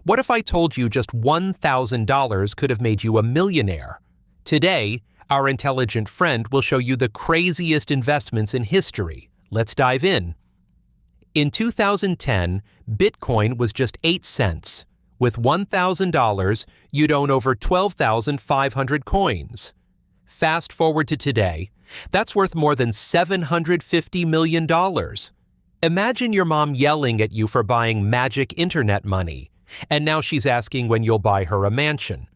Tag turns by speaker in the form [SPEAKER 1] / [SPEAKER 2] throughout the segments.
[SPEAKER 1] What if I told you just $1,000 could have made you a millionaire? Today, our intelligent friend will show you the craziest investments in history. Let's dive in. In 2010, Bitcoin was just 8 cents. With $1,000, you'd own over 12,500 coins. Fast forward to today, that's worth more than $750 million. Imagine your mom yelling at you for buying magic internet money, and now she's asking when you'll buy her a mansion.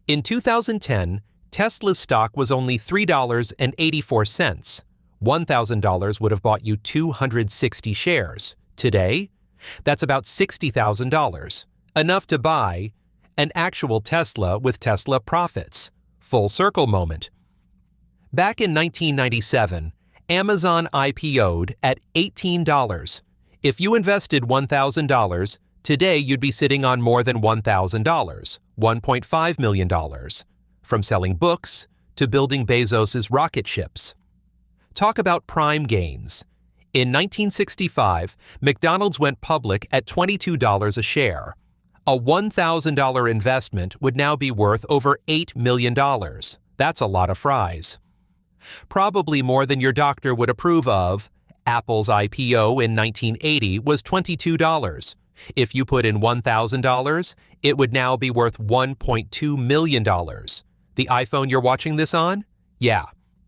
[SPEAKER 1] In 2010, Tesla's stock was only $3.84. $1,000 would have bought you 260 shares. Today, that's about $60,000, enough to buy an actual Tesla with Tesla profits. Full circle moment. Back in 1997, Amazon IPO'd at $18. If you invested $1,000, today you'd be sitting on more than $1,000, $1.5 million, from selling books to building Bezos's rocket ships. Talk about prime gains. In 1965, McDonald's went public at $22 a share. A $1,000 investment would now be worth over $8 million. That's a lot of fries. Probably more than your doctor would approve of. Apple's IPO in 1980 was $22. If you put in $1,000, it would now be worth $1.2 million. The iPhone you're watching this on? Yeah,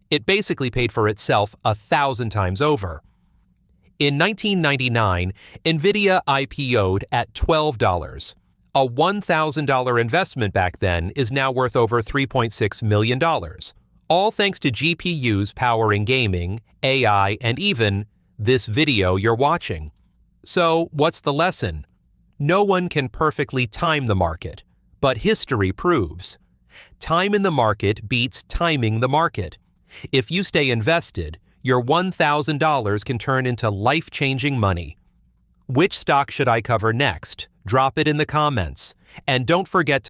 [SPEAKER 1] it basically paid for itself 1,000 times over. In 1999, Nvidia IPO'd at $12. A $1,000 investment back then is now worth over $3.6 million. All thanks to GPUs powering gaming, AI, and even this video you're watching. So, what's the lesson? No one can perfectly time the market, but history proves. Time in the market beats timing the market. If you stay invested, your $1,000 can turn into life-changing money. Which stock should I cover next? Drop it in the comments. And don't forget